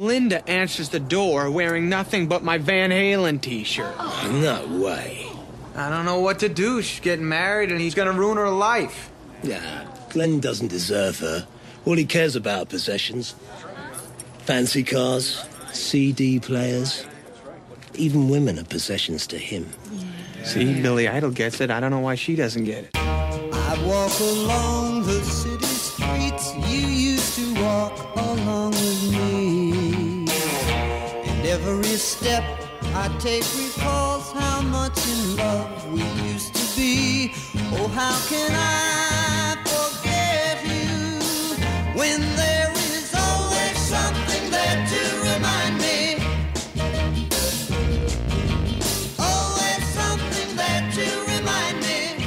Linda answers the door wearing nothing but my Van Halen t-shirt. No way. I don't know what to do. She's getting married and he's gonna ruin her life. Nah, Glenn doesn't deserve her. All he cares about are possessions. Fancy cars, CD players. Even women are possessions to him. See, Billy Idol gets it. I don't know why she doesn't get it. I walk along the city streets you used to walk along with me. And every step I take recalls how much in love we used to be. Oh, how can I forget you when there is always something there to remind me? Always something there to remind me.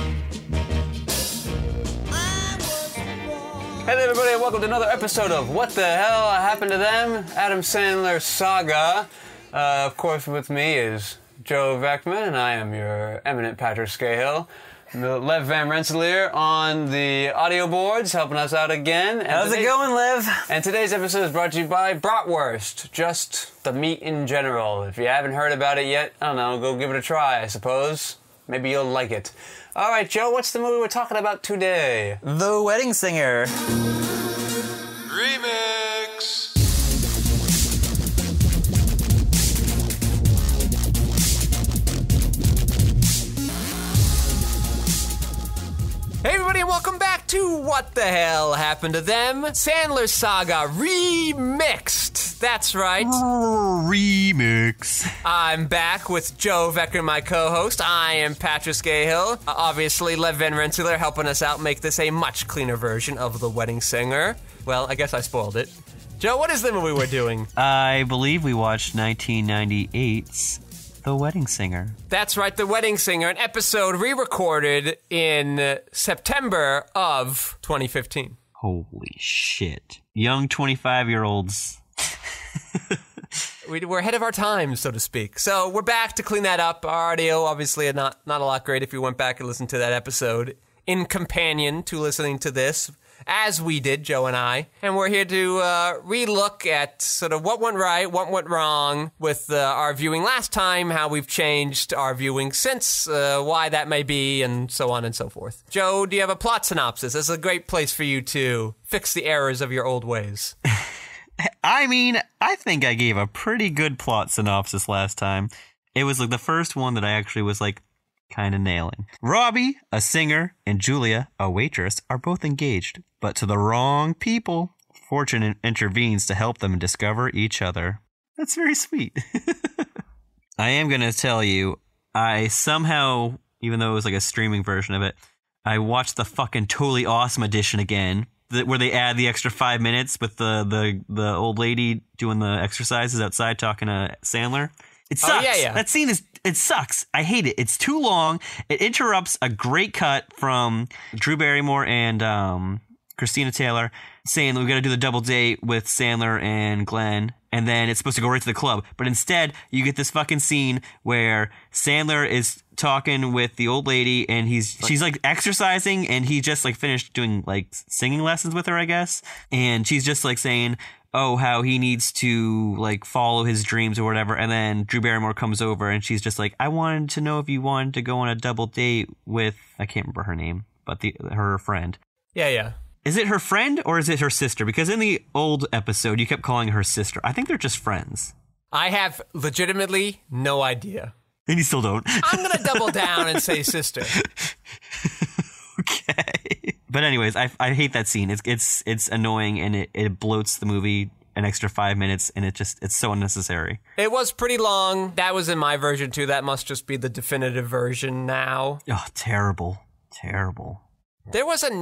I was wrong. Hey there, everybody, and welcome to another episode of What the Hell Happened to Them? Adam Sandler Saga. Of course, with me is Joe Vekeman, and I am your eminent Patrick Skeyhill. Lev Van Rensselaer on the audio boards, helping us out again. And how's it going, Lev? And today's episode is brought to you by bratwurst, just the meat in general. If you haven't heard about it yet, I don't know, go give it a try, I suppose. Maybe you'll like it. All right, Joe, what's the movie we're talking about today? The Wedding Singer. Remix. Hey everybody, and welcome back to What the Hell Happened to Them? Sandler Saga Remixed. That's right. Remix. I'm back with Joe Vecker, my co-host. I am Patrick Skeyhill. Obviously, Lev Van Rensselaer helping us out make this a much cleaner version of The Wedding Singer. Well, I guess I spoiled it. Joe, what is the movie we're doing? I believe we watched 1998's The Wedding Singer. That's right, The Wedding Singer, an episode re-recorded in September of 2015. Holy shit. Young 25-year-olds. We're ahead of our time, so to speak. So we're back to clean that up. Our audio, obviously, not a lot great if you went back and listened to that episode in companion to listening to this, as we did, Joe and I. And we're here to re-look at sort of what went right, what went wrong with our viewing last time, how we've changed our viewing since, why that may be, and so on and so forth. Joe, do you have a plot synopsis? This is a great place for you to fix the errors of your old ways. I mean, I think I gave a pretty good plot synopsis last time. It was like the first one that I actually was like kind of nailing. Robbie, a singer, and Julia, a waitress, are both engaged, but to the wrong people. Fortune intervenes to help them discover each other. That's very sweet. I am going to tell you, I somehow, even though it was like a streaming version of it, I watched the fucking Totally Awesome edition again, where they add the extra 5 minutes with the old lady doing the exercises outside talking to Sandler. It sucks. Oh, yeah. That scene it sucks. I hate it. It's too long. It interrupts a great cut from Drew Barrymore and Christina Taylor saying that we've got to do the double date with Sandler and Glenn, and then it's supposed to go right to the club. But instead, you get this fucking scene where Sandler is talking with the old lady, and she's like exercising, and he just like finished doing like singing lessons with her, I guess. And she's just like saying, oh, how he needs to like follow his dreams or whatever. And then Drew Barrymore comes over, and she's just like, I wanted to know if you wanted to go on a double date with, I can't remember her name, but her friend. Yeah. Is it her friend or is it her sister? Because in the old episode, you kept calling her sister. I think they're just friends. I have legitimately no idea. And you still don't. I'm going to double down and say sister. Okay. But anyways, I hate that scene. It's annoying, and it bloats the movie an extra 5 minutes, and it's so unnecessary. It was pretty long. That was in my version too. That must just be the definitive version now. Oh, terrible. There was a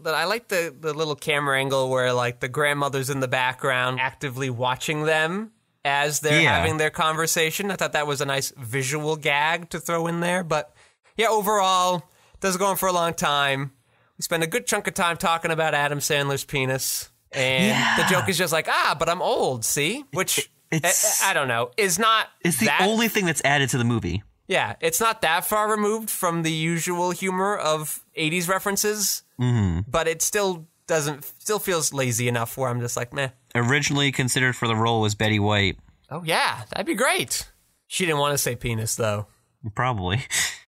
I like the little camera angle where like the grandmother's in the background actively watching them as they're having their conversation. I thought that was a nice visual gag to throw in there. But yeah, overall, does go on for a long time. We spend a good chunk of time talking about Adam Sandler's penis. And the joke is just like, but I'm old, see? Which, I don't know, is not... It's the only thing that's added to the movie. Yeah, it's not that far removed from the usual humor of 80s references, but it still still feels lazy enough where I'm just like, meh. Originally considered for the role was Betty White. Oh, yeah, that'd be great. She didn't want to say penis, though. Probably.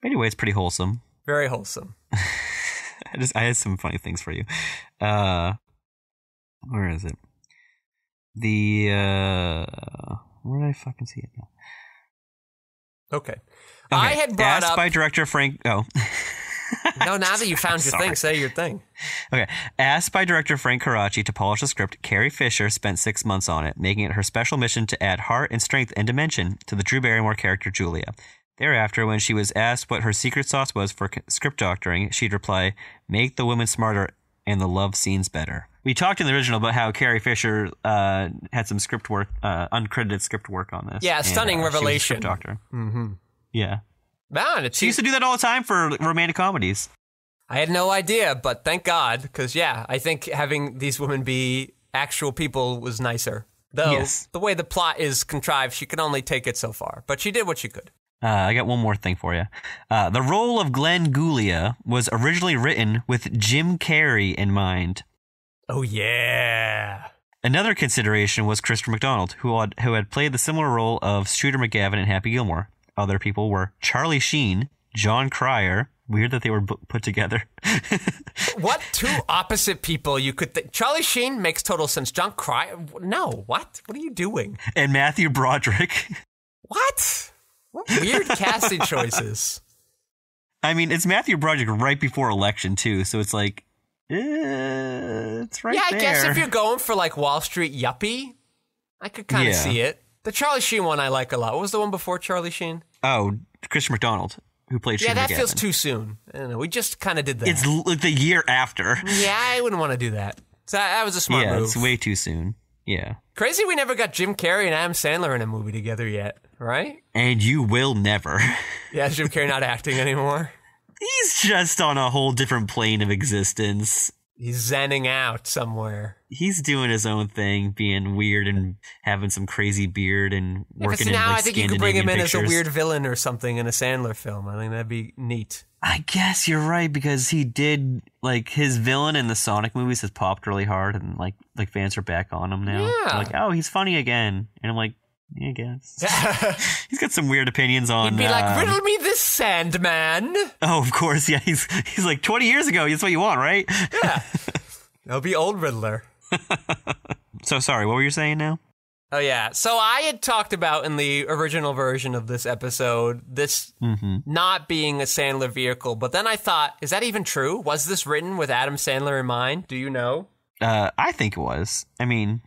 Betty White's pretty wholesome. Very wholesome. I had some funny things for you. Where is it? Where did I fucking see it now? Okay. I had brought Asked by director Frank... Oh. No, now that you found your thing, say your thing. Okay. Asked by director Frank Karachi to polish the script, Carrie Fisher spent 6 months on it, making it her special mission to add heart and strength and dimension to the Drew Barrymore character Julia. Thereafter, when she was asked what her secret sauce was for script doctoring, she'd reply, make the women smarter and the love scenes better. We talked in the original about how Carrie Fisher had some script work, uncredited script work on this. Yeah, stunning revelation. She was a script doctor. Mm-hmm. Yeah. Man, she used to do that all the time for romantic comedies. I had no idea, but thank God, because, yeah, I think having these women be actual people was nicer. Though, the way the plot is contrived, she can only take it so far. But she did what she could. I got one more thing for you. The role of Glenn Guglia was originally written with Jim Carrey in mind. Oh, yeah. Another consideration was Christopher McDonald, who had played the similar role of Shooter McGavin in Happy Gilmore. Other people were Charlie Sheen, John Cryer. Weird that they were put together. What two opposite people you could think? Charlie Sheen makes total sense. John Cryer? No, what? What are you doing? And Matthew Broderick. What? What weird casting choices. I mean, it's Matthew Broderick right before election, too, so it's like, it's right there. Yeah, I guess if you're going for, like, Wall Street yuppie, I could kind of see it. The Charlie Sheen one I like a lot. What was the one before Charlie Sheen? Oh, Christopher McDonald, who played Shooter McGavin. Yeah, that feels too soon. I don't know. We just kind of did that. It's like the year after. Yeah, I wouldn't want to do that. So that was a smart move. Yeah, it's way too soon. Yeah. Crazy we never got Jim Carrey and Adam Sandler in a movie together yet, right? And you will never. Yeah, is Jim Carrey not acting anymore? He's just on a whole different plane of existence. He's zenning out somewhere. He's doing his own thing, being weird and having some crazy beard and working in, like, I think you could bring him in pictures. as a weird villain or something in a Sandler film. I think that'd be neat. I guess you're right, because he did, like, his villain in the Sonic movies has popped really hard, and like fans are back on him now. Yeah. They're like, oh, he's funny again. And I'm like, yeah, I guess. He's got some weird opinions on... He'd be like, riddle me this, Sandman. Oh, of course, yeah. He's like, 20 years ago, that's what you want, right? Yeah. That'll be old Riddler. So, sorry, what were you saying now? Oh, yeah. So I had talked about in the original version of this episode, this not being a Sandler vehicle. But then I thought, is that even true? Was this written with Adam Sandler in mind? Do you know? I think it was. I mean...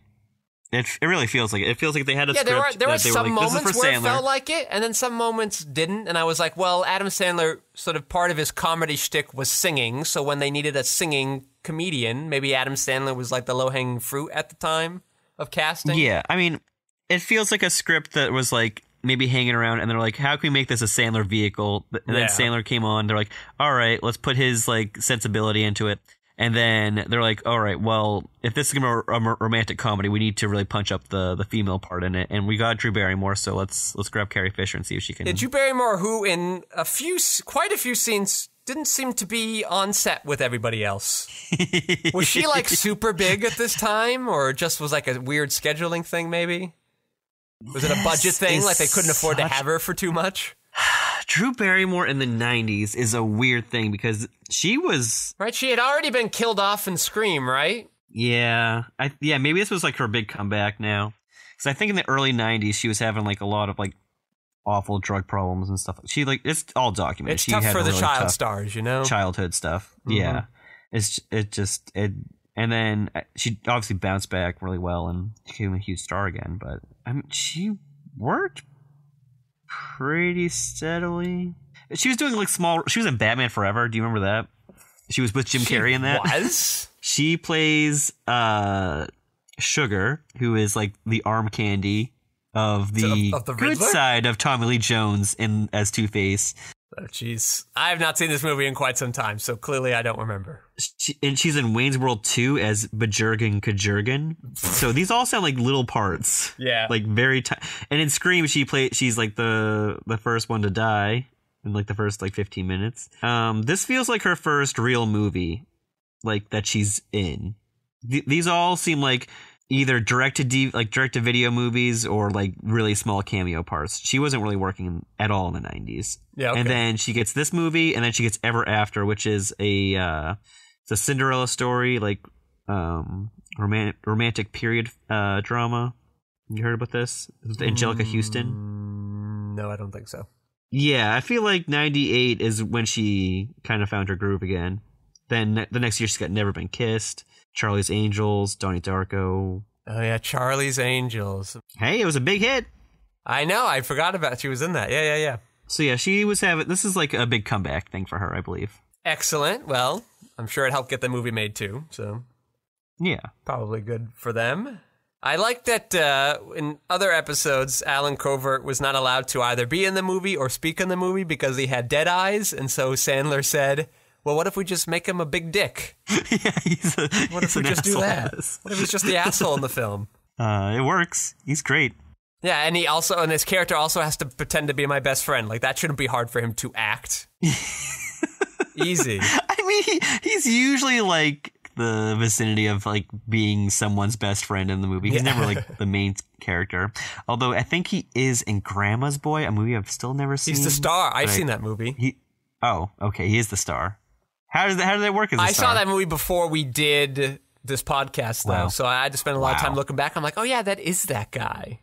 It really feels like it. It feels like they had a script. Yeah, there were they some were like, moments where it felt like it, and then some moments didn't. And I was like, well, Adam Sandler, sort of part of his comedy shtick was singing. So when they needed a singing comedian, maybe Adam Sandler was like the low-hanging fruit at the time of casting. Yeah, I mean, it feels like a script that was like maybe hanging around, and they're like, how can we make this a Sandler vehicle? And then Sandler came on. They're like, all right, let's put his like sensibility into it. And then they're like, all right, well, if this is going to be a romantic comedy, we need to really punch up the female part in it. And we got Drew Barrymore, so let's grab Carrie Fisher and see if she can... Yeah, Drew Barrymore, who in quite a few scenes didn't seem to be on set with everybody else. Was she like super big at this time, or just was like a weird scheduling thing maybe? Was it a budget thing, like they couldn't afford to have her for too much? Drew Barrymore in the 90s is a weird thing because she was... Right, she had already been killed off in Scream, right? Yeah. Maybe this was like her big comeback now. Because I think in the early 90s, she was having like a lot of like awful drug problems and stuff. She like, it's all documented. It's she tough had for the really child stars, you know? Childhood stuff. Yeah. And then she obviously bounced back really well and became a huge star again. But I mean, she worked pretty steadily. She was doing like she was in Batman Forever. Do you remember that? She was with Jim Carrey in that. She plays Sugar, who is like the arm candy of the good side of Tommy Lee Jones as Two-Face. Oh, jeez. I have not seen this movie in quite some time, so clearly I don't remember. And she's in Wayne's World 2 as Bajurgan Kajurgan. So these all sound like little parts. Yeah. Like very and in Scream, she's like the first one to die in like the first like 15 minutes. This feels like her first real movie. like that she's in. These all seem like either direct to video movies or like really small cameo parts. She wasn't really working at all in the 90s. Yeah, okay. And then she gets this movie, and then she gets Ever After, which is it's a Cinderella story, like romantic period drama. You heard about this? With Angelica Houston? No, I don't think so. Yeah, I feel like 98 is when she kind of found her groove again. Then the next year she's got Never Been Kissed, Charlie's Angels, Donnie Darko. Oh yeah, Charlie's Angels. Hey, it was a big hit. I know, I forgot about she was in that. Yeah. So yeah, she was having, this is like a big comeback thing for her, I believe. Excellent. Well, I'm sure it helped get the movie made too, so yeah. Probably good for them. I like that in other episodes, Alan Covert was not allowed to either be in the movie or speak in the movie because he had dead eyes, and so Sandler said, well, what if we just make him a big dick? Yeah, what if we just do that? What if he's just the asshole in the film? It works. He's great. Yeah, and his character also has to pretend to be my best friend. Like, that shouldn't be hard for him to act. Easy. I mean, he's usually like the vicinity of like being someone's best friend in the movie. He's never like the main character. Although I think he is in Grandma's Boy, a movie I've still never seen. He's the star. I've seen that movie. Oh, okay. He is the star. How did that work as a star? I saw that movie before we did this podcast, though. Wow. So I had to spend a lot of time looking back. I'm like, oh, yeah, that is that guy.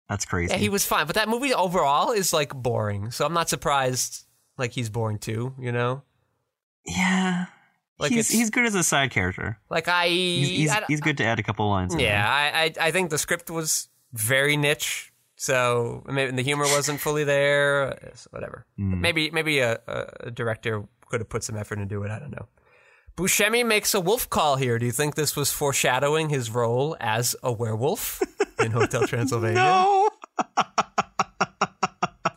That's crazy. Yeah, he was fine. But that movie overall is, like, boring. So I'm not surprised, like, he's boring, too, you know? Yeah. Like he's good as a side character. Like, he's good to add a couple lines. Yeah, I think the script was very niche. So maybe the humor wasn't fully there. So whatever. Maybe a director could have put some effort into it. I don't know. Buscemi makes a wolf call here. Do you think this was foreshadowing his role as a werewolf in Hotel Transylvania? No.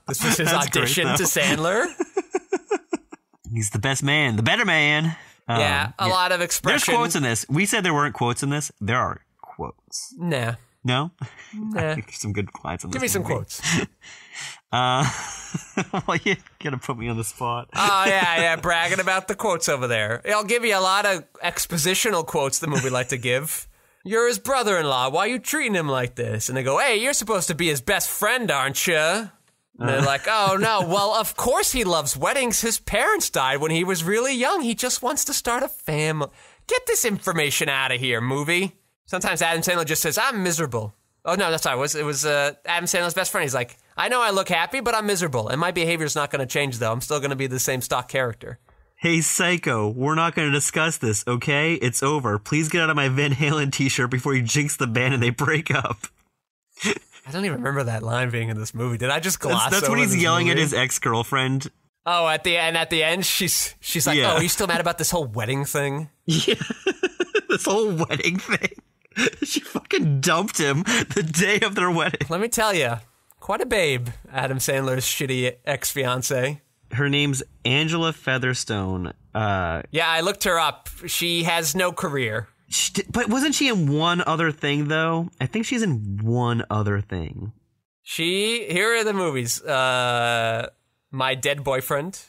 This was his audition to Sandler. He's the best man, the better man. A lot of expression. There's quotes in this. We said there weren't quotes in this. There are quotes. Nah. No? Nah. I think there's some good lines in this. Give me some quotes. Well, you're gonna put me on the spot. Oh, yeah, bragging about the quotes over there. I'll give you a lot of expositional quotes the movie like to give. You're his brother-in-law. Why are you treating him like this? And they go, hey, you're supposed to be his best friend, aren't you? And they're like, oh, no, well, of course he loves weddings. His parents died when he was really young. He just wants to start a family. Get this information out of here, movie. Sometimes Adam Sandler just says, I'm miserable. Oh, no, that's right. It was Adam Sandler's best friend. He's like, I know I look happy, but I'm miserable. And my behavior's not going to change, though. I'm still going to be the same stock character. Hey, psycho, we're not going to discuss this, okay? It's over. Please get out of my Van Halen t-shirt before you jinx the band and they break up. I don't even remember that line being in this movie. Did I just gloss over That's when he's yelling movie? At his ex-girlfriend. Oh, at the end, she's like, oh, are you still mad about this whole wedding thing? Yeah, this whole wedding thing. She fucking dumped him the day of their wedding. Let me tell you, quite a babe, Adam Sandler's shitty ex-fiancée. Her name's Angela Featherstone. Yeah, I looked her up. She has no career. But wasn't she in one other thing, though? I think she's in one other thing. Here are the movies. My Dead Boyfriend,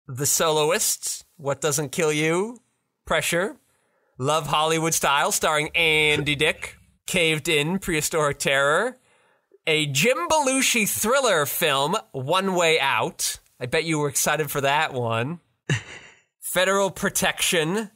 The Soloist, What Doesn't Kill You, Pressure, Love Hollywood Style, starring Andy Dick, Caved In, Prehistoric Terror, a Jim Belushi thriller film, One Way Out. I bet you were excited for that one. Federal Protection,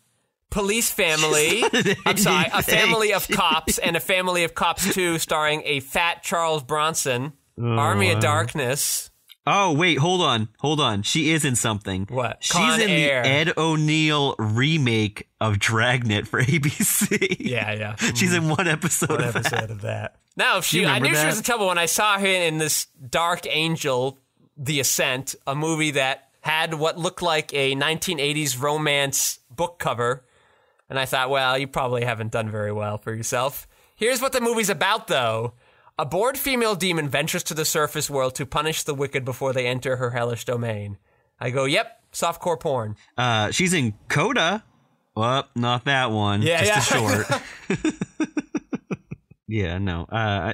Police Family. I'm sorry, A Family of Cops and A Family of Cops 2, starring a fat Charles Bronson. Army of Darkness. Oh, wait, hold on. She is in something. What? She's Con in Air. the Ed O'Neill remake of Dragnet for ABC. Yeah. She's in one episode of that. No, I knew that? she was in trouble when I saw her in this Dark Angel, The Ascent, a movie that had what looked like a 1980s romance book cover. And I thought, well, you probably haven't done very well for yourself. Here's what the movie's about, though. A bored female demon ventures to the surface world to punish the wicked before they enter her hellish domain. I go, yep, softcore porn. She's in Coda. Well, not that one. Yeah, just a short. Yeah, no. I'll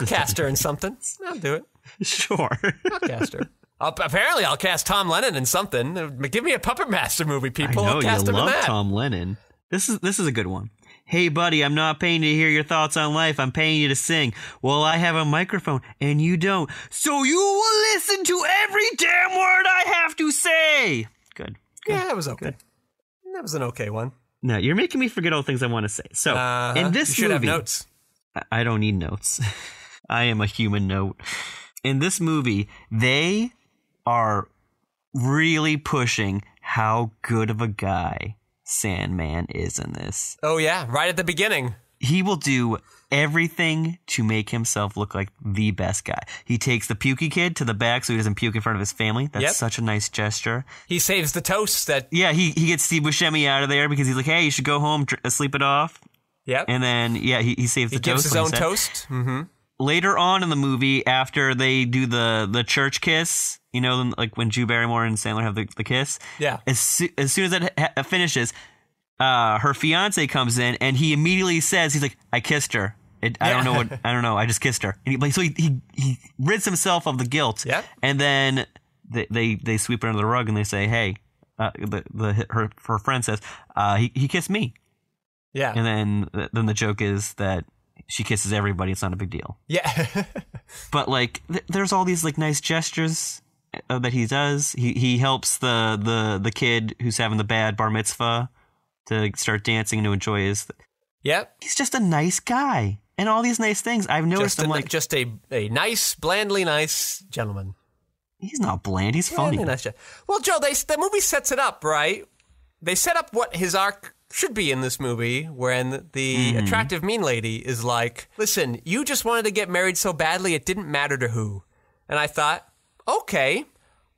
cast her in something. I'll do it. Sure. I'll cast her. Apparently, I'll cast Tom Lennon in something. Give me a Puppet Master movie, people. I know, I'll cast you him in love that. Tom Lennon. This is a good one. Hey, buddy, I'm not paying you to hear your thoughts on life. I'm paying you to sing. Well, I have a microphone, and you don't. So you will listen to every damn word I have to say. Good. Yeah, that was okay. Good. That was an okay one. No, you're making me forget all the things I want to say. So, in this you should movie... have notes. I don't need notes. I am a human note. In this movie, they are really pushing how good of a guy Sandman is in this. Oh, yeah. Right at the beginning. He will do everything to make himself look like the best guy. He takes the pukey kid to the back so he doesn't puke in front of his family. That's such a nice gesture. He saves the toast. Yeah, he gets Steve Buscemi out of there because he's like, hey, you should go home, sleep it off. Yep. And then, he saves the toast. He gives his own toast. Mm-hmm. Later on in the movie, after they do the church kiss, you know, like when Drew Barrymore and Sandler have the kiss. Yeah. As soon as that finishes, her fiance comes in and he immediately says, he's like, I kissed her. I don't know. I just kissed her. And he rids himself of the guilt. Yeah. And then they sweep it under the rug and they say, hey, her friend says, he kissed me. Yeah. And then the joke is that she kisses everybody. It's not a big deal. Yeah. But like, there's all these like nice gestures that he does. He helps the kid who's having the bad bar mitzvah to start dancing and to enjoy his. Yep. He's just a nice guy, and all these nice things. I've noticed. Just a nice, blandly nice gentleman. He's not bland. He's funny. Nice. Well, Joe, the movie sets it up right. They set up what his arc should be in this movie, when the attractive mean lady is like, listen, you just wanted to get married so badly it didn't matter to who. And I thought, okay,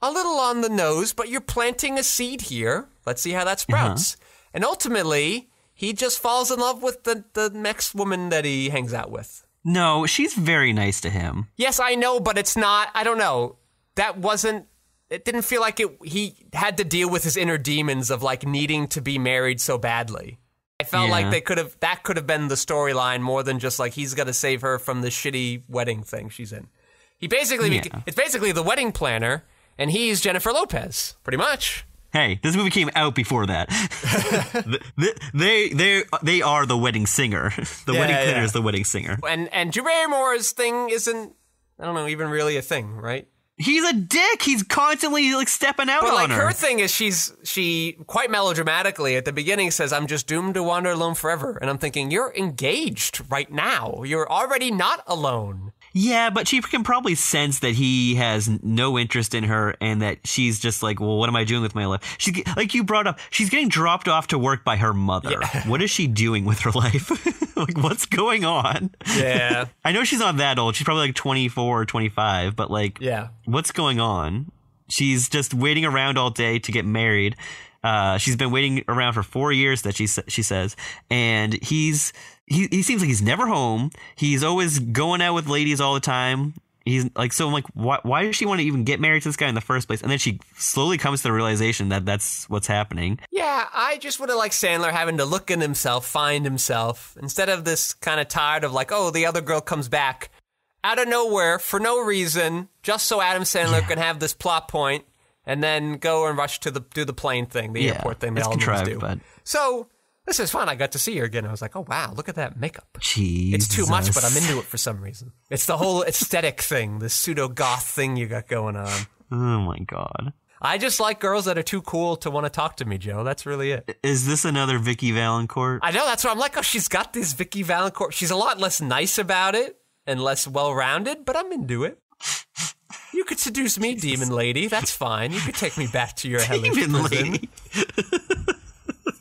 a little on the nose, but you're planting a seed here. Let's see how that sprouts. And ultimately, he just falls in love with the next woman that he hangs out with. No, she's very nice to him. Yes, I know, but it's not, I don't know. It didn't feel like he had to deal with his inner demons of like needing to be married so badly. I felt like that could have been the storyline more than just like he's got to save her from the shitty wedding thing she's in. It's basically the wedding planner, and he's Jennifer Lopez, pretty much. Hey, this movie came out before that. They are the wedding singer. The wedding planner is the wedding singer. And Drew Barrymore's thing isn't, I don't know, even really a thing, right? He's a dick. He's constantly like stepping out on her. But her thing is she quite melodramatically at the beginning says, I'm just doomed to wander alone forever. And I'm thinking, you're engaged right now. You're already not alone. Yeah, but she can probably sense that he has no interest in her and that she's just like, well, what am I doing with my life? She, like you brought up, she's getting dropped off to work by her mother. Yeah. What is she doing with her life? Like, what's going on? Yeah. I know she's not that old. She's probably like 24 or 25, but like, what's going on? She's just waiting around all day to get married. She's been waiting around for 4 years, that she says, and he seems like he's never home. He's always going out with ladies all the time. He's like, so I'm like, why does she want to even get married to this guy in the first place? And then she slowly comes to the realization that that's what's happening. Yeah, I just would have liked Sandler having to look in himself, find himself, instead of this kind of tired of like, oh, the other girl comes back out of nowhere for no reason, just so Adam Sandler can have this plot point. And then go and rush to do the plane thing, the airport thing they all do. But... So this is fun. I got to see her again. I was like, oh, wow, look at that makeup. Jesus. It's too much, but I'm into it for some reason. It's the whole aesthetic thing, the pseudo-goth thing you got going on. Oh, my God. I just like girls that are too cool to want to talk to me, Joe. That's really it. Is this another Vicky Valancourt? I know. That's what I'm like. Oh, she's got this Vicky Valancourt. She's a lot less nice about it and less well-rounded, but I'm into it. You could seduce me, demon lady. That's fine. You could take me back to your hellish prison.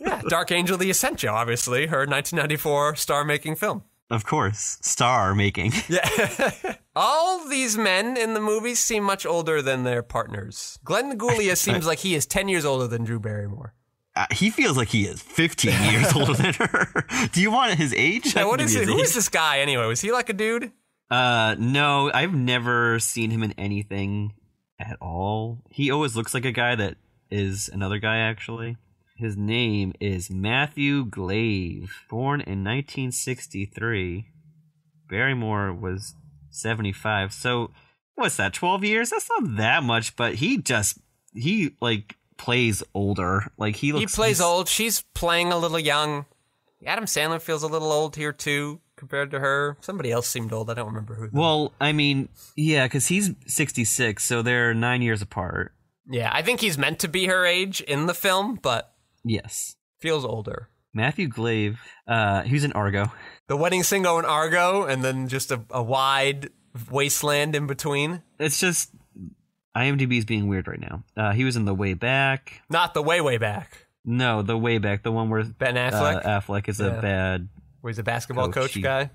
Yeah, Dark Angel the Ascent, Joe, obviously. Her 1994 star-making film. Of course. Star-making. Yeah. All these men in the movies seem much older than their partners. Glenn Guglia seems like he is 10 years older than Drew Barrymore. He feels like he is 15 years older than her. Do you want his age? Yeah, what is it? Who is this guy, anyway? Was he like a dude? No, I've never seen him in anything at all. He always looks like a guy that is another guy, actually. His name is Matthew Glave. Born in 1963. Barrymore was 75. So what's that, 12 years? That's not that much, but he like plays older. Like he plays old. She's playing a little young. Adam Sandler feels a little old here too compared to her. Somebody else seemed old. I don't remember who. Well, I mean, yeah, because he's 66, so they're 9 years apart. Yeah, I think he's meant to be her age in the film, but yes, feels older. Matthew Glave, he was in Argo. The Wedding Singer in Argo, and then just a wide wasteland in between. It's just IMDb is being weird right now. He was in The Way Back. Not The Way Back. No, The Way Back, the one where Ben Affleck. Affleck is a bad. Where he's a basketball coach guy.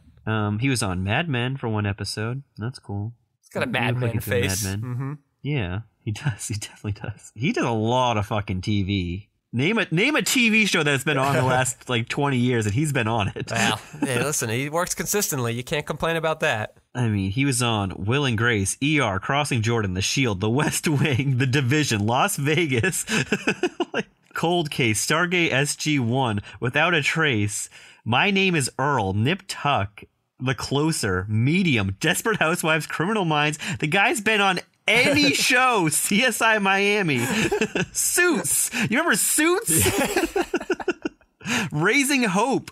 He was on Mad Men for one episode. That's cool. He's got a Mad Men face. Mad Men. Mm-hmm. Yeah, he does. He definitely does. He does a lot of fucking TV. Name a TV show that's been on the last like 20 years, and he's been on it. Well, hey, listen, he works consistently. You can't complain about that. I mean, he was on Will and Grace, ER, Crossing Jordan, The Shield, The West Wing, The Division, Las Vegas, like Cold Case, Stargate SG-1, Without a Trace, My Name is Earl, Nip Tuck, The Closer, Medium, Desperate Housewives, Criminal Minds. The guy's been on any show, CSI Miami, Suits. You remember Suits? Raising Hope,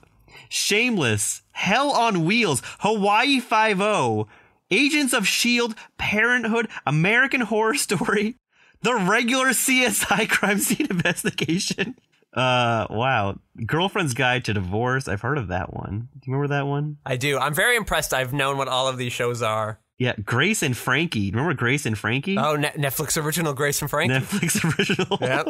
Shameless, Hell on Wheels, Hawaii Five-0, Agents of S.H.I.E.L.D., Parenthood, American Horror Story, The Regular CSI Crime Scene Investigation. Wow. Girlfriend's Guide to Divorce. I've heard of that one. Do you remember that one? I do. I'm very impressed. I've known what all of these shows are. Yeah, Grace and Frankie. Remember Grace and Frankie? Oh, Netflix original Grace and Frankie. Netflix original. Yep.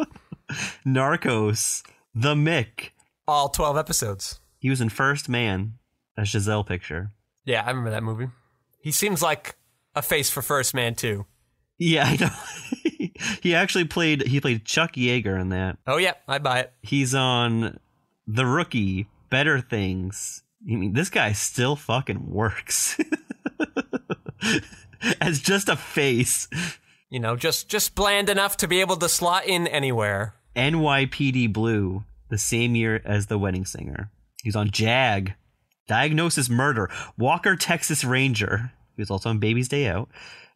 Narcos. The Mick. All 12 episodes. He was in First Man, a Giselle picture. Yeah, I remember that movie. He seems like a face for First Man, too. Yeah, I know. He actually played Chuck Yeager in that. Oh, yeah, I buy it. He's on The Rookie, Better Things. I mean, this guy still fucking works. As just a face. You know, just bland enough to be able to slot in anywhere. NYPD Blue, the same year as The Wedding Singer. He's on Jag, Diagnosis Murder, Walker, Texas Ranger. He was also on Baby's Day Out.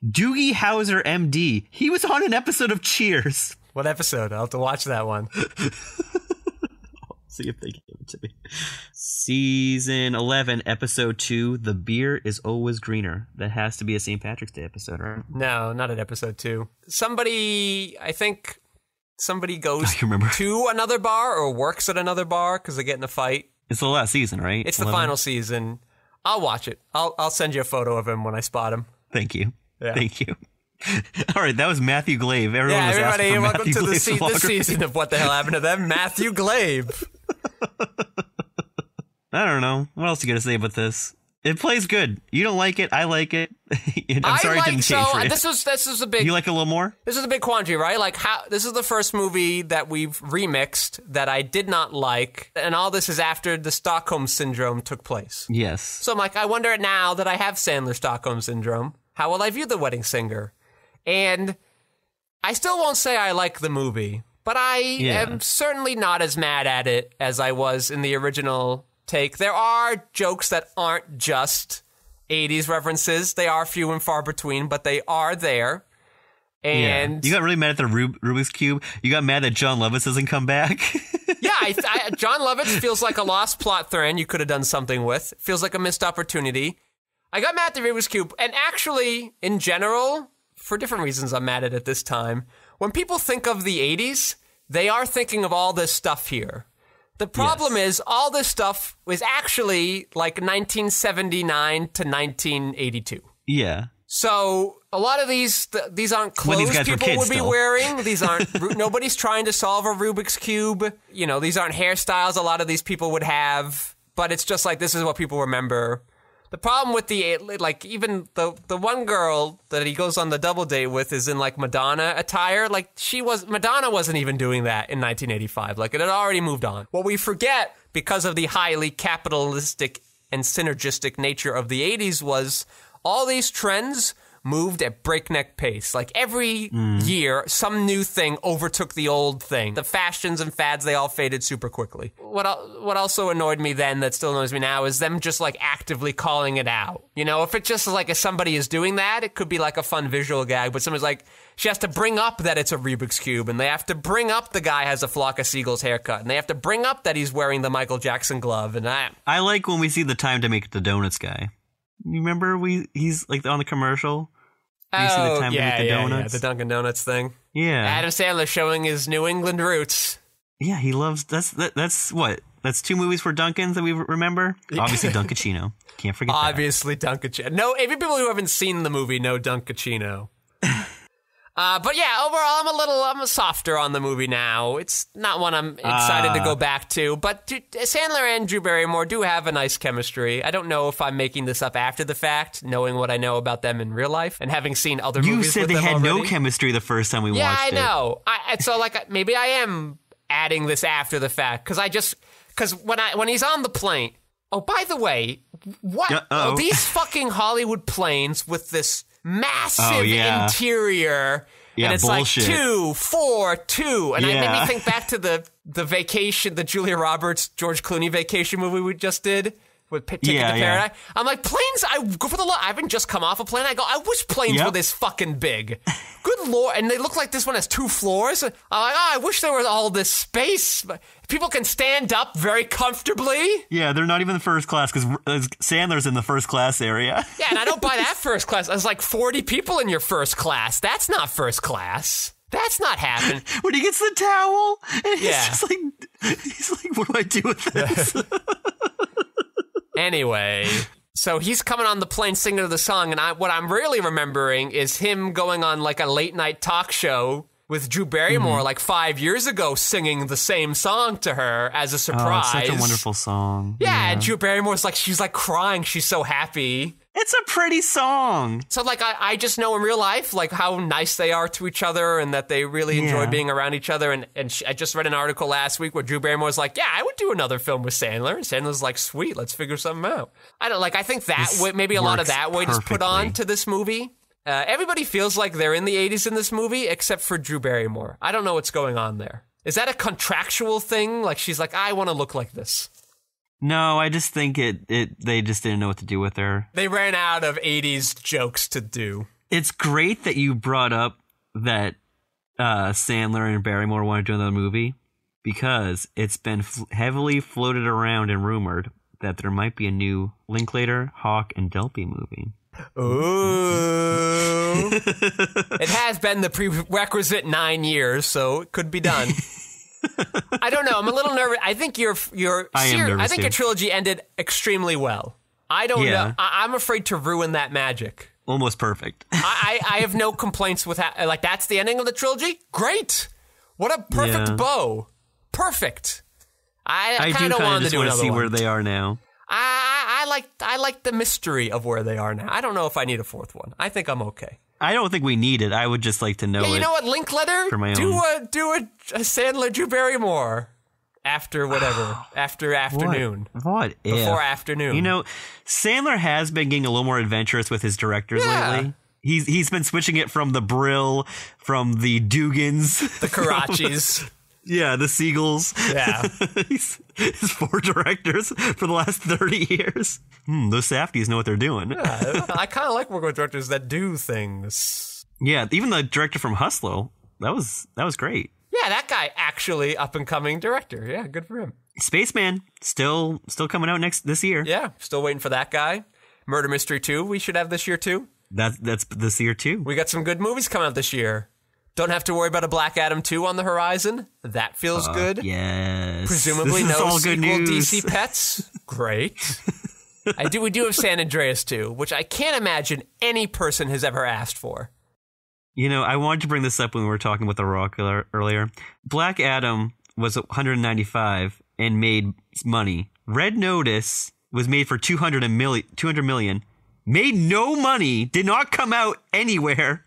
Doogie Howser, MD. He was on an episode of Cheers. What episode? I'll have to watch that one. See if they give it to me. Season 11, episode 2, The Beer is Always Greener. That has to be a St. Patrick's Day episode, right? No, not at episode 2. I think somebody goes to another bar or works at another bar because they get in a fight. It's the last season, right? It's 11? The final season. I'll watch it. I'll send you a photo of him when I spot him. Thank you. Yeah. Thank you. All right, that was Matthew Glave. Everybody, welcome to this season of What the Hell Happened to Them, Matthew Glave. I don't know. What else you got to say about this? It plays good. You don't like it. I like it. I'm sorry it didn't change for you. This is a big... You like it a little more? This is a big quandary, right? Like, this is the first movie that we've remixed that I did not like, and all this is after the Stockholm Syndrome took place. Yes. So I'm like, I wonder now that I have Sandler Stockholm Syndrome, how will I view The Wedding Singer? And I still won't say I like the movie, but I am certainly not as mad at it as I was in the original take. There are jokes that aren't just 80s references. They are few and far between, but they are there. And you got really mad at the Rubik's Cube. You got mad that John Lovitz doesn't come back. John Lovitz feels like a lost plot thread you could have done something with. Feels like a missed opportunity. I got mad at the Rubik's Cube, and actually, in general, for different reasons I'm mad at it this time, when people think of the 80s, they are thinking of all this stuff here. The problem is all this stuff was actually like 1979 to 1982. Yeah. So a lot of these aren't clothes people would be wearing. These aren't, nobody's trying to solve a Rubik's Cube. You know, these aren't hairstyles a lot of these people would have, but it's just like, this is what people remember. The problem with even the one girl that he goes on the double date with is in like Madonna attire. Like Madonna wasn't even doing that in 1985. Like it had already moved on. What we forget because of the highly capitalistic and synergistic nature of the 80s was all these trends moved at breakneck pace. Like every year, some new thing overtook the old thing. The fashions and fads, they all faded super quickly. What also annoyed me then, that still annoys me now, is them just like actively calling it out. You know, if it's just like if somebody is doing that, it could be like a fun visual gag, but someone's like, she has to bring up that it's a Rubik's Cube, and they have to bring up the guy has a flock of seagulls haircut, and they have to bring up that he's wearing the Michael Jackson glove, and I like when we see the time to make the donuts guy. You remember he's like on the commercial? You see the time to make the donuts? Yeah, the Dunkin' Donuts thing. Yeah. Adam Sandler showing his New England roots. Yeah, he loves, that's what? That's 2 movies for Dunkins that we remember? Obviously Dunkachino. Can't forget that. Obviously Dunkachino. No, even people who haven't seen the movie know Dunkachino. But yeah, overall, I'm softer on the movie now. It's not one I'm excited to go back to. But Sandler and Drew Barrymore do have a nice chemistry. I don't know if I'm making this up after the fact, knowing what I know about them in real life and having seen other movies with them already. You said they had no chemistry the first time we watched it. Yeah, I know. So like maybe I am adding this after the fact because when he's on the plane. Oh, by the way, what? Oh, these fucking Hollywood planes with this massive interior, and it's bullshit. Like 2, 4, 2, and it made me think back to the vacation, the Julia Roberts, George Clooney vacation movie we just did with Ticket to Paradise. I'm like, planes, I go for the I haven't just come off a plane. I go, I wish planes were this fucking big. Good Lord. And they look like this one has 2 floors. I'm like, I wish there was all this space. People can stand up very comfortably. Yeah, they're not even in first class because Sandler's in the first class area. Yeah, and I don't buy that first class. There's like 40 people in your first class. That's not first class. That's not happening. When he gets the towel, and he's just like, what do I do with this? Anyway, so he's coming on the plane singing to the song, and what I'm really remembering is him going on like a late night talk show with Drew Barrymore like 5 years ago, singing the same song to her as a surprise. Oh, it's such a wonderful song. Yeah, and Drew Barrymore's like, she's like crying. She's so happy. It's a pretty song. So like I just know in real life like how nice they are to each other and that they really enjoy being around each other. And I just read an article last week where Drew Barrymore's like, yeah, I would do another film with Sandler. And Sandler's like, sweet, let's figure something out. I think that maybe a lot of that weight is put on to this movie. Everybody feels like they're in the 80s in this movie except for Drew Barrymore. I don't know what's going on there. Is that a contractual thing? Like she's like, I want to look like this. No, I just think they just didn't know what to do with her. They ran out of 80s jokes to do. It's great that you brought up that Sandler and Barrymore want to do another movie because it's been heavily floated around and rumored that there might be a new Linklater, Hawke, and Delpy movie. Ooh. It has been the prerequisite 9 years, so it could be done. I don't know. I'm a little nervous. I think your trilogy ended extremely well. I don't know. I'm afraid to ruin that magic. Almost perfect. I have no complaints with like that's the ending of the trilogy. Great. What a perfect bow. Perfect. I kind of want to do another one. See where they are now. I like the mystery of where they are now. I don't know if I need a 4th one. I think I'm okay. I don't think we need it. I would just like to know it. You know what, Linklater? For my do a Sandler Drew Barrymore after whatever. After afternoon. What if? Before afternoon. You know, Sandler has been getting a little more adventurous with his directors lately. He's been switching it from the Brill, from the Dugans. The Karachis. Yeah, the Seagulls. Yeah. His 4 directors for the last 30 years. Those Safdies know what they're doing. Yeah, I kind of like working with directors that do things. Yeah, even the director from Hustle, that was great. Yeah, that guy actually up and coming director. Yeah, good for him. Spaceman still coming out this year. Yeah, still waiting for that guy. Murder Mystery 2 we should have this year too. That's this year too. We got some good movies coming out this year. Don't have to worry about a Black Adam 2 on the horizon. That feels good. Yes. Presumably no sequel DC Pets. Great. We do have San Andreas 2, which I can't imagine any person has ever asked for. You know, I wanted to bring this up when we were talking with The Rock earlier. Black Adam was 195 and made money. Red Notice was made for 200 million. Made no money. Did not come out anywhere.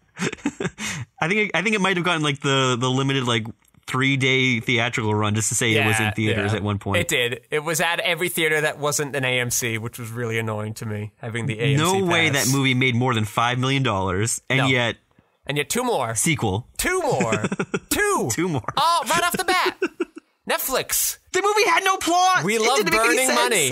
I think it might have gotten like the limited like 3-day theatrical run just to say it was in theaters at one point. It did. It was at every theater that wasn't an AMC, which was really annoying to me, having the AMC No way pass. that movie made more than $5 million, yet... And yet 2 more. Sequel. 2 more. 2. 2 more. Oh, right off the bat. Netflix. The movie had no plot. We love burning money.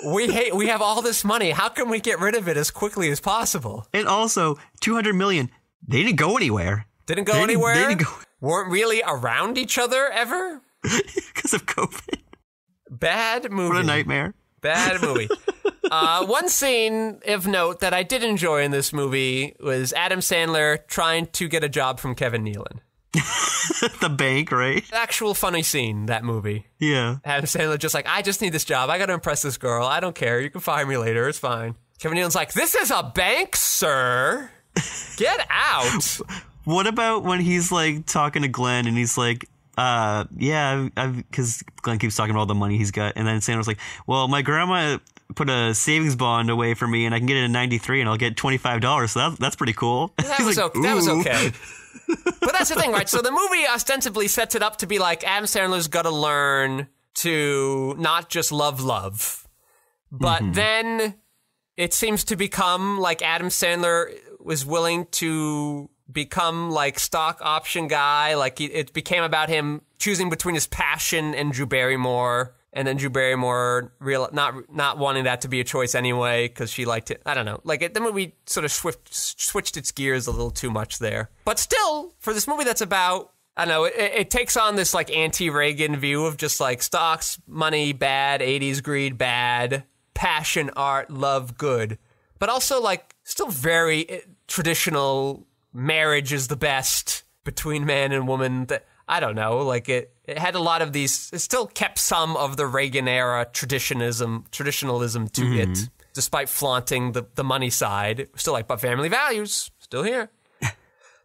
We have all this money. How can we get rid of it as quickly as possible? And also, $200 million. They didn't go anywhere. Didn't go anywhere? They didn't go. Weren't really around each other ever? Because of COVID. Bad movie. What a nightmare. Bad movie. One scene of note that I did enjoy in this movie was Adam Sandler trying to get a job from Kevin Nealon. The bank, right? Actual funny scene, that movie. Yeah. Adam Sandler just like, I just need this job. I got to impress this girl. I don't care. You can fire me later. It's fine. Kevin Nealon's like, this is a bank, sir. Get out. What about when he's like talking to Glenn and he's like, yeah, because Glenn keeps talking about all the money he's got. And then Sandler's like, well, my grandma put a savings bond away for me and I can get it in 93 and I'll get $25. So that's pretty cool. That was okay. But that's the thing, right? So the movie ostensibly sets it up to be like Adam Sandler's got to learn to not just love, but then it seems to become like Adam Sandler was willing to become like stock option guy. Like it became about him choosing between his passion and Drew Barrymore. And then Drew Barrymore not wanting that to be a choice anyway because she liked it. I don't know. Like the movie sort of switched its gears a little too much there. But still, for this movie that's about, I don't know, it takes on this like anti-Reagan view of just like stocks, money, bad, 80s greed, bad, passion, art, love, good. But also like still very traditional, marriage is the best between man and woman. That I don't know, like it had a lot of these, it still kept some of the Reagan era traditionalism to it, despite flaunting the money side. Still like, but family values, still here.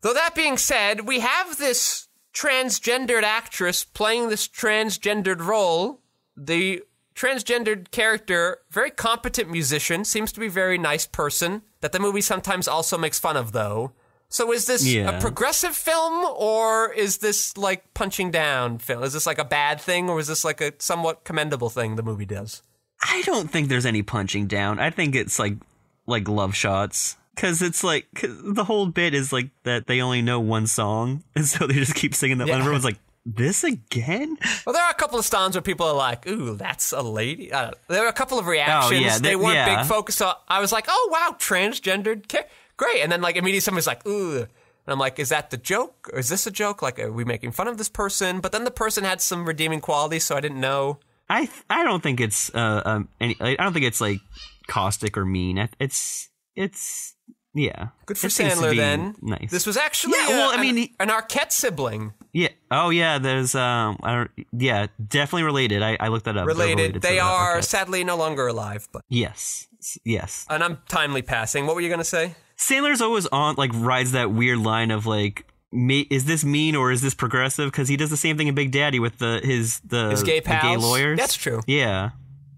Though that being said, we have this transgendered actress playing this transgendered role. The transgendered character, very competent musician, seems to be a very nice person, that the movie sometimes also makes fun of, though. So is this a progressive film, or is this like punching down film? Is this like a bad thing, or is this like a somewhat commendable thing the movie does? I don't think there's any punching down. I think it's like love shots. Because it's like, the whole bit is like that they only know one song, and so they just keep singing that one. Everyone's like, this again? Well, there are a couple of songs where people are like, ooh, that's a lady. I don't know. There are a couple of reactions. Oh, yeah, they weren't big focus on. I was like, oh, wow, transgendered great. And then like immediately somebody's like, ooh. And I'm like, is that the joke? Or is this a joke? Like, are we making fun of this person? But then the person had some redeeming qualities, so I didn't know. I don't think it's I don't think it's like caustic or mean. It's yeah. Good for Sandler then. Nice. This was actually an Arquette sibling. Yeah. Oh yeah. There's definitely related. I looked that up. Related. They are sadly no longer alive. But yes. And I'm timely passing. What were you gonna say? Sandler's always rides that weird line of like, is this mean or is this progressive? Because he does the same thing in Big Daddy with his gay pals. The gay lawyers. That's true. Yeah.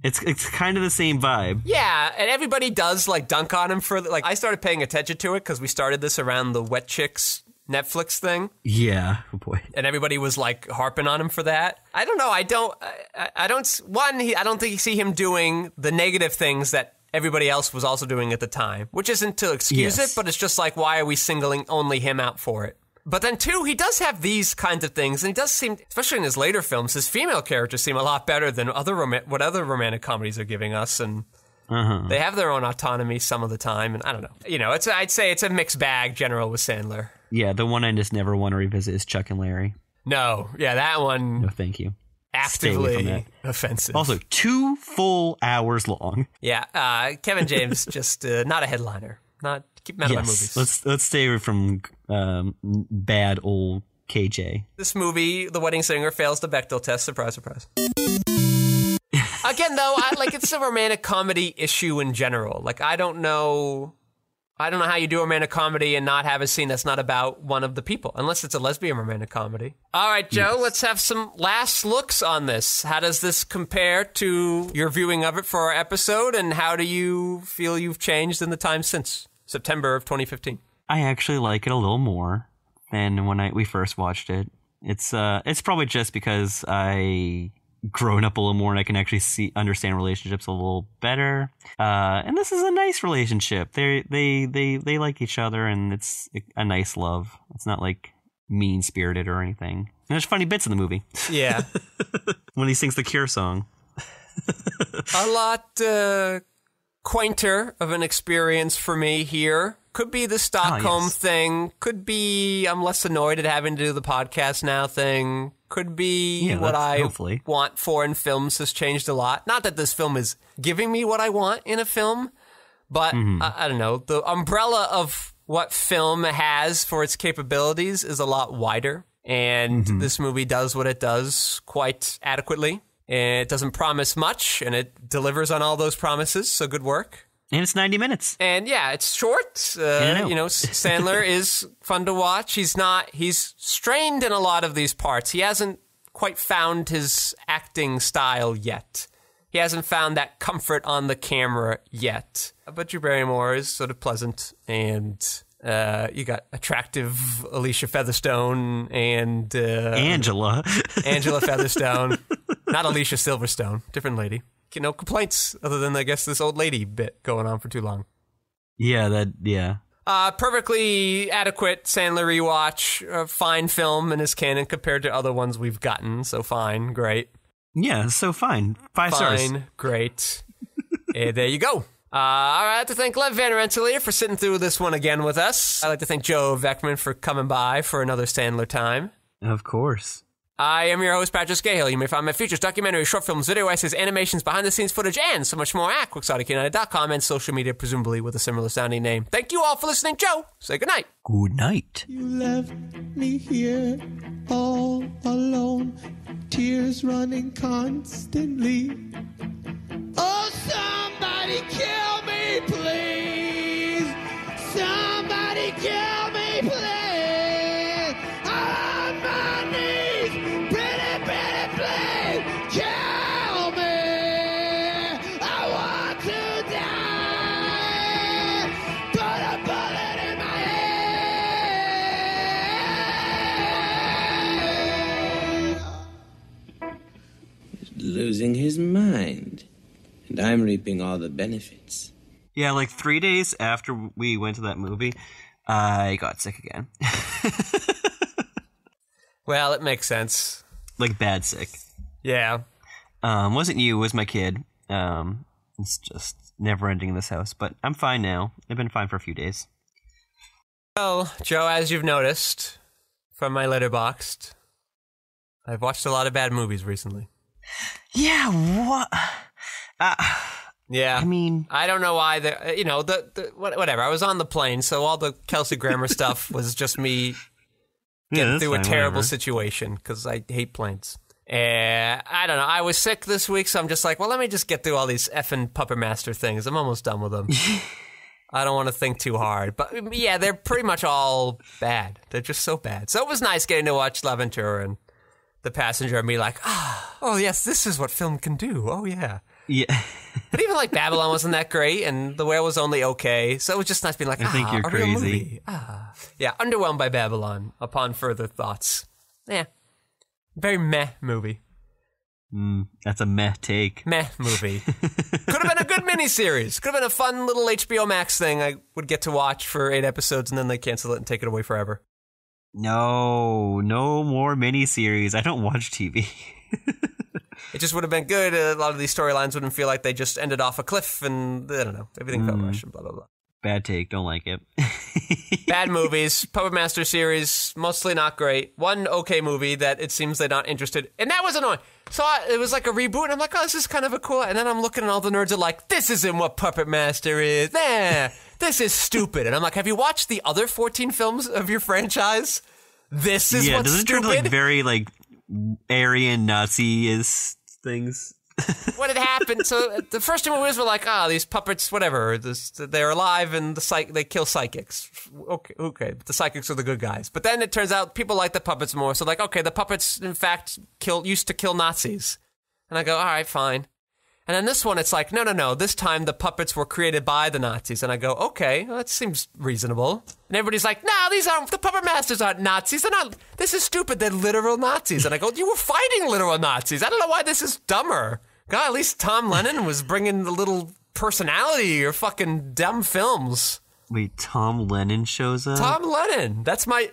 It's kind of the same vibe. Yeah, and everybody does like dunk on him for like. I started paying attention to it because we started this around the Wet Chicks Netflix thing. Yeah, oh boy. And everybody was like harping on him for that. I don't know. I don't think you see him doing the negative things that everybody else was also doing at the time, which isn't to excuse it, but it's just like, why are we singling only him out for it? But then, too, he does have these kinds of things, and he does seem, especially in his later films, his female characters seem a lot better than what other romantic comedies are giving us, and they have their own autonomy some of the time, and I don't know. You know, I'd say it's a mixed bag, general, with Sandler. Yeah, the one I just never want to revisit is Chuck and Larry. No, yeah, that one... No, thank you. Actively offensive. Also, 2 full hours long. Yeah, Kevin James, just not a headliner. Keep him out of my movies. Let's stay away from bad old KJ. This movie, The Wedding Singer, fails the Bechdel test. Surprise, surprise. Again, though, it's a romantic comedy issue in general. Like, I don't know how you do a romantic comedy and not have a scene that's not about one of the people, unless it's a lesbian romantic comedy. All right, Joe, let's have some last looks on this. How does this compare to your viewing of it for our episode, and how do you feel you've changed in the time since September of 2015? I actually like it a little more than when we first watched it. It's probably just because I grown up a little more and I can actually understand relationships a little better. And this is a nice relationship. They like each other, and it's a nice love. It's not like mean spirited or anything. And there's funny bits in the movie. Yeah. When he sings the Cure song. A lot quainter of an experience for me here. Could be the Stockholm thing. Could be I'm less annoyed at having to do the podcast now thing. Could be what I want for in films has changed a lot. Not that this film is giving me what I want in a film, but I don't know. The umbrella of what film has for its capabilities is a lot wider. And this movie does what it does quite adequately. It doesn't promise much, and it delivers on all those promises, so good work. And it's 90 minutes. And yeah, it's short. Sandler is fun to watch. He's strained in a lot of these parts. He hasn't quite found his acting style yet. He hasn't found that comfort on the camera yet. But Drew Barrymore is sort of pleasant, and you got attractive Alicia Featherstone and Angela Featherstone. Not Alicia Silverstone, different lady. No complaints other than, I guess, this old lady bit going on for too long. Yeah. Perfectly adequate Sandler rewatch. Fine film in his canon compared to other ones we've gotten. So fine, great. Yeah, so fine. 5 stars. Fine, great. There you go. I'd like to thank Lev Van Rensselaer for sitting through this one again with us. I'd like to thank Joe Vekeman for coming by for another Sandler time. Of course. I am your host, Patrick Skeyhill. You may find my features, documentaries, short films, video essays, animations, behind-the-scenes footage, and so much more at QuixoticUnited.com and social media, presumably with a similar-sounding name. Thank you all for listening. Joe, say goodnight. Good night. You left me here all alone, tears running constantly. Oh, somebody kill me, please. Somebody kill me, please. I'm on my knees. Pretty, pretty, please. Kill me. I want to die. Put a bullet in my head. Losing his mind. And I'm reaping all the benefits. Yeah, like 3 days after we went to that movie, I got sick again. Well, it makes sense. Like bad sick. Yeah. Wasn't you, it was my kid. It's just never ending in this house. But I'm fine now. I've been fine for a few days. Well, Joe, as you've noticed from my Letterboxd, I've watched a lot of bad movies recently. Yeah, what? Yeah. I mean, I don't know why. Whatever. I was on the plane, so all the Kelsey Grammer stuff was just me getting through a terrible situation because I hate planes. I don't know. I was sick this week, so I'm just like, well, let me just get through all these effing Puppet Master things. I'm almost done with them. I don't want to think too hard. But yeah, they're pretty much all bad. They're just so bad. So it was nice getting to watch L'Aventure and The Passenger and be like, oh, yes, this is what film can do. Oh, yeah. Yeah. But even like Babylon wasn't that great, and The Whale was only okay. So it was just nice being like, I think you're a real crazy. movie. Yeah, underwhelmed by Babylon upon further thoughts. Yeah. Very meh movie. That's a meh take. Meh movie. Could have been a good miniseries. Could have been a fun little HBO Max thing I would get to watch for 8 episodes, and then they cancel it and take it away forever. No more miniseries. I don't watch TV. It just would have been good. A lot of these storylines wouldn't feel like they just ended off a cliff, and I don't know. Everything felt rushed and blah, blah, blah. Bad take. Don't like it. Bad movies. Puppet Master series, mostly not great. One okay movie that it seems they're not interested. And that was annoying. So it was like a reboot, and I'm like, oh, this is kind of a cool. And then I'm looking at all the nerds are like, this isn't what Puppet Master is. Nah, this is stupid. And I'm like, have you watched the other 14 films of your franchise? This is what's doesn't stupid. it turn to like very like Aryan Nazi-is things? What had happened? So the first 2 movies were like, these puppets, whatever. They're alive and they kill psychics. Okay, the psychics are the good guys. But then it turns out people like the puppets more. So like, okay, the puppets in fact used to kill Nazis. And I go, all right, fine. And then this one, it's like, no. This time the puppets were created by the Nazis. And I go, okay, well, that seems reasonable. And everybody's like, no, the puppet masters aren't Nazis. They're not. This is stupid. They're literal Nazis. And I go, you were fighting literal Nazis. I don't know why this is dumber. God, at least Tom Lennon was bringing a little personality to your fucking dumb films. Wait, Tom Lennon shows up? Tom Lennon. That's my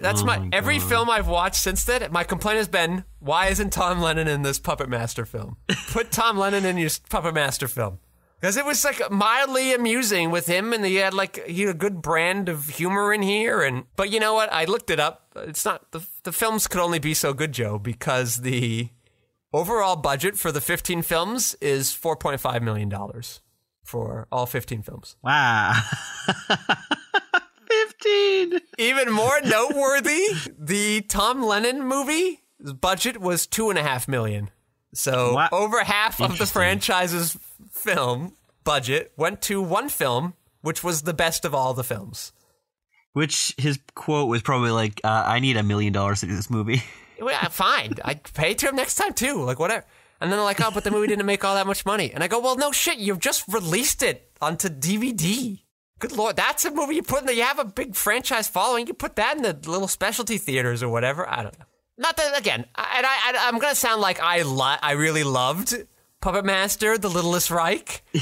every film I've watched since then. My complaint has been, why isn't Tom Lennon in this Puppet Master film? Put Tom Lennon in your Puppet Master film. Because it was like mildly amusing with him, and he had a good brand of humor in here. But you know what? I looked it up. It's not the films could only be so good, Joe, because the overall budget for the 15 films is $4.5 million. For all 15 films. Wow. 15! Even more noteworthy, the Tom Lennon movie budget was $2.5 million. So over half of the franchise's film budget went to one film, which was the best of all the films. Which his quote was probably like, I need $1 million to do this movie. Well, fine. I'd pay to him next time too. Like, whatever. And then they're like, oh, but the movie didn't make all that much money. And I go, well, no shit, you've just released it onto DVD. Good Lord, that's a movie you put in there. You have a big franchise following. You put that in the little specialty theaters or whatever. I don't know. Not that, again, I'm going to sound like I really loved Puppet Master, The Littlest Reich. The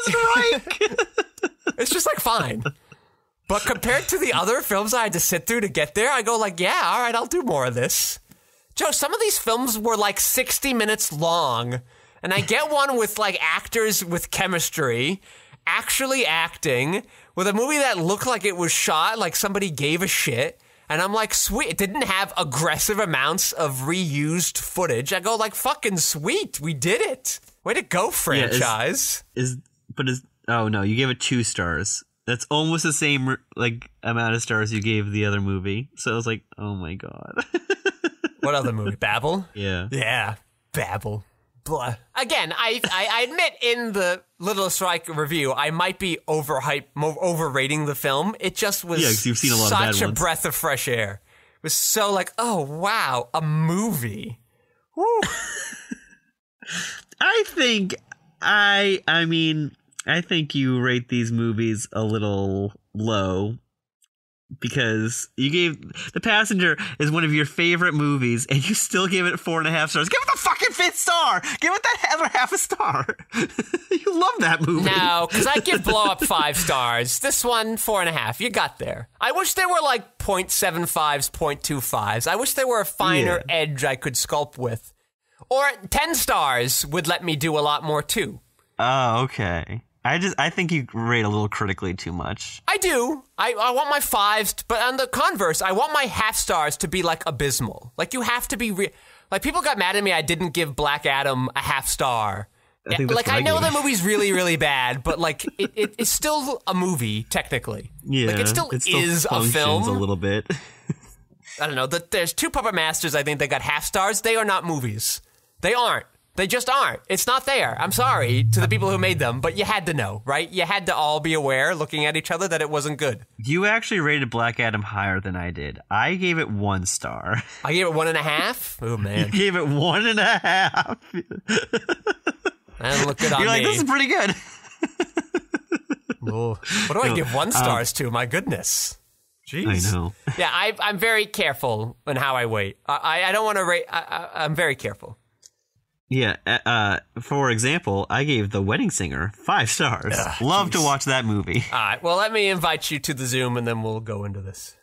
Littlest Reich! It's just like, fine. But compared to the other films I had to sit through to get there, I go like, yeah, all right, I'll do more of this. Joe, some of these films were like 60 minutes long, and I get one with like actors with chemistry, actually acting, with a movie that looked like it was shot like somebody gave a shit, and I'm like, sweet. It didn't have aggressive amounts of reused footage. I go like, fucking sweet, we did it. Way to go, franchise. Oh no, you gave it 2 stars. That's almost the same like amount of stars you gave the other movie. So I was like, oh my God. What other movie? Babel? Yeah. Yeah, Babel. Blah. Again, I admit in the Littlest Reich review, I might be overrating the film. It just was you've seen a lot of bad such a ones. breath of fresh air. It was so like, oh, wow, a movie. Woo. I think you rate these movies a little low. Because you gave The Passenger is one of your favorite movies, and you still give it 4.5 stars. Give it the fucking 5th star. Give it that other half a star. You love that movie. No, because I give Blow Up 5 stars. This one 4.5. You got there. I wish there were like 0.75s, 0.25s. I wish there were a finer edge I could sculpt with. Or 10 stars would let me do a lot more too. Oh, okay. I think you rate a little critically too much. I do. I want my 5s, but on the converse, I want my half stars to be like abysmal. Like you have to be like people got mad at me. I didn't give Black Adam a half star. I know the movie's really, really bad, but like it's still a movie technically. Yeah, like it still is a film. A little bit. I don't know. There's 2 Puppet Masters. I think they got half stars. They are not movies. They aren't. They just aren't. It's not there. I'm sorry to the people who made them, but you had to know, right? You had to all be aware, looking at each other, that it wasn't good. You actually rated Black Adam higher than I did. I gave it 1 star. I gave it 1.5? Oh, man. You gave it 1.5. That doesn't look good on me. You're like, this is pretty good. What do I give 1 stars to? My goodness. Jeez. I know. Yeah, I'm very careful in how I weight. I don't want to rate. I'm very careful. Yeah, for example, I gave The Wedding Singer 5 stars. Love to watch that movie. All right, well, let me invite you to the Zoom, and then we'll go into this.